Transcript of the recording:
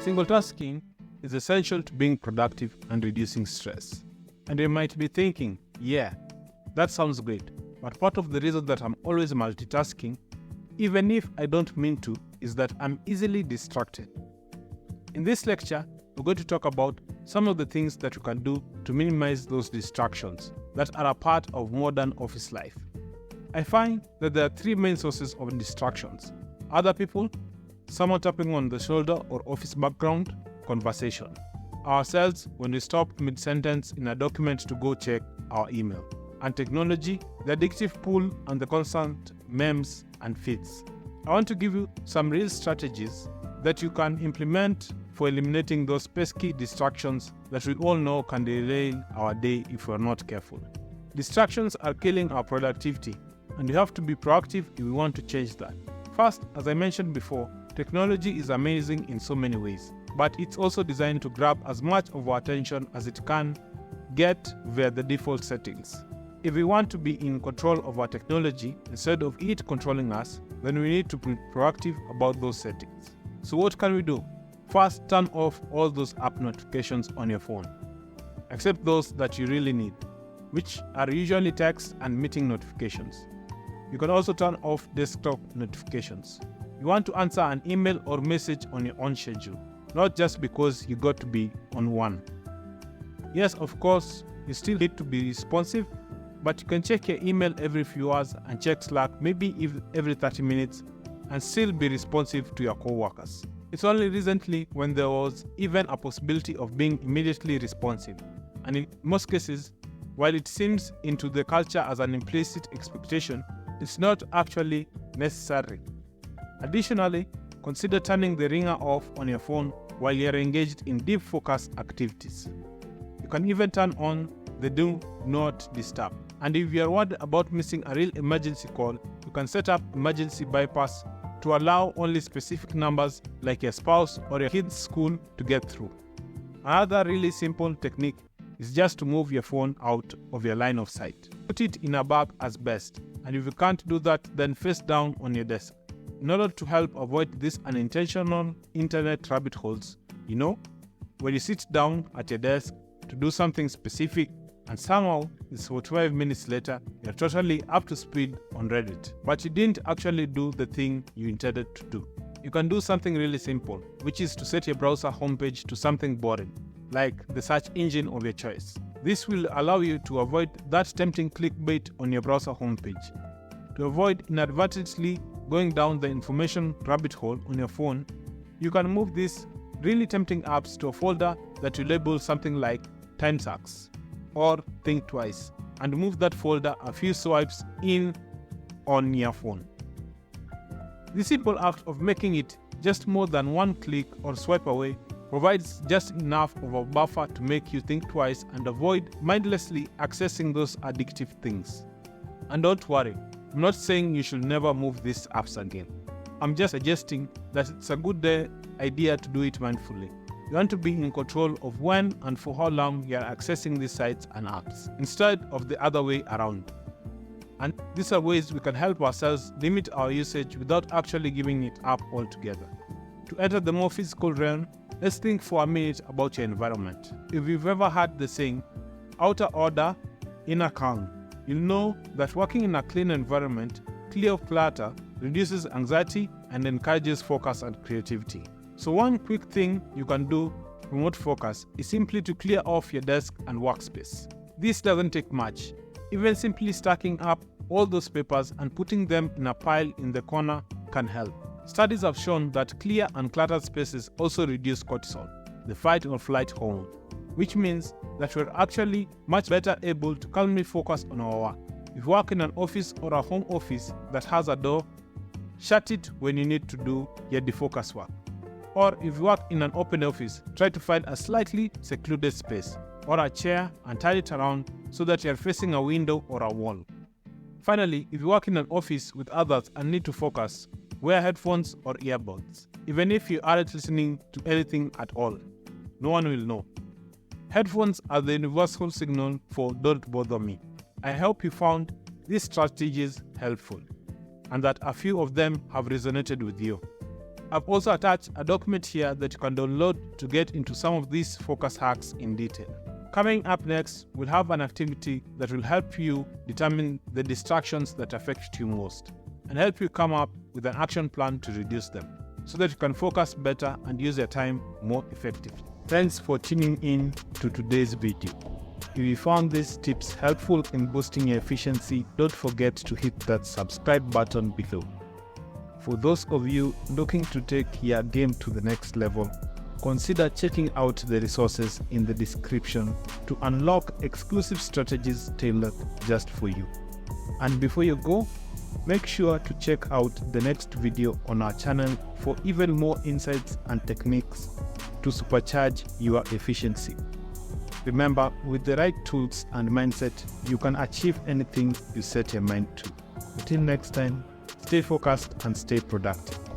Single tasking is essential to being productive and reducing stress. And you might be thinking, yeah, that sounds great, but part of the reason that I'm always multitasking, even if I don't mean to, is that I'm easily distracted. In this lecture, we're going to talk about some of the things that you can do to minimize those distractions that are a part of modern office life. I find that there are three main sources of distractions: other people, someone tapping on the shoulder or office background, conversation, ourselves when we stop mid-sentence in a document to go check our email, and technology, the addictive pull and the constant memes and feeds. I want to give you some real strategies that you can implement for eliminating those pesky distractions that we all know can derail our day if we're not careful. Distractions are killing our productivity, and we have to be proactive if we want to change that. First, as I mentioned before, technology is amazing in so many ways, but it's also designed to grab as much of our attention as it can get via the default settings. If we want to be in control of our technology instead of it controlling us, then we need to be proactive about those settings. So what can we do? First, turn off all those app notifications on your phone, except those that you really need, which are usually text and meeting notifications. You can also turn off desktop notifications. You want to answer an email or message on your own schedule, not just because you got to be on one. Yes, of course, you still need to be responsive, but you can check your email every few hours and check Slack maybe every 30 minutes and still be responsive to your coworkers. It's only recently when there was even a possibility of being immediately responsive. And in most cases, while it seems into the culture as an implicit expectation, it's not actually necessary. Additionally, consider turning the ringer off on your phone while you're engaged in deep focus activities. You can even turn on the do not disturb. And if you're worried about missing a real emergency call, you can set up emergency bypass to allow only specific numbers like your spouse or your kid's school to get through. Another really simple technique is just to move your phone out of your line of sight. Put it in a bag as best, and if you can't do that, then face down on your desk. In order to help avoid these unintentional internet rabbit holes, when you sit down at your desk to do something specific, and somehow it's 45 minutes later, you're totally up to speed on Reddit, but you didn't actually do the thing you intended to do. You can do something really simple, which is to set your browser homepage to something boring, like the search engine of your choice. This will allow you to avoid that tempting clickbait on your browser homepage. To avoid inadvertently going down the information rabbit hole on your phone, you can move these really tempting apps to a folder that you label something like time sucks or think twice, and move that folder a few swipes in on your phone. The simple act of making it just more than one click or swipe away provides just enough of a buffer to make you think twice and avoid mindlessly accessing those addictive things. And don't worry, I'm not saying you should never move these apps again. I'm just suggesting that it's a good idea to do it mindfully. You want to be in control of when and for how long you are accessing these sites and apps, instead of the other way around. And these are ways we can help ourselves limit our usage without actually giving it up altogether. To enter the more physical realm, let's think for a minute about your environment. If you've ever heard the saying, outer order, inner calm, you'll know that working in a clean environment, clear of clutter, reduces anxiety and encourages focus and creativity. So one quick thing you can do to promote focus is simply to clear off your desk and workspace. This doesn't take much. Even simply stacking up all those papers and putting them in a pile in the corner can help. Studies have shown that clear and cluttered spaces also reduce cortisol, the fight or flight hormone, which means that we're actually much better able to calmly focus on our work. If you work in an office or a home office that has a door, shut it when you need to do your defocus work. Or if you work in an open office, try to find a slightly secluded space or a chair and turn it around so that you're facing a window or a wall. Finally, if you work in an office with others and need to focus, wear headphones or earbuds. Even if you aren't listening to anything at all, no one will know. Headphones are the universal signal for "don't bother me." I hope you found these strategies helpful and that a few of them have resonated with you. I've also attached a document here that you can download to get into some of these focus hacks in detail. Coming up next, we'll have an activity that will help you determine the distractions that affect you most and help you come up with an action plan to reduce them so that you can focus better and use your time more effectively. Thanks for tuning in to today's video. If you found these tips helpful in boosting your efficiency, don't forget to hit that subscribe button below. For those of you looking to take your game to the next level, consider checking out the resources in the description to unlock exclusive strategies tailored just for you. And before you go, make sure to check out the next video on our channel for even more insights and techniques to supercharge your efficiency. Remember, with the right tools and mindset, you can achieve anything you set your mind to. Until next time, stay focused and stay productive.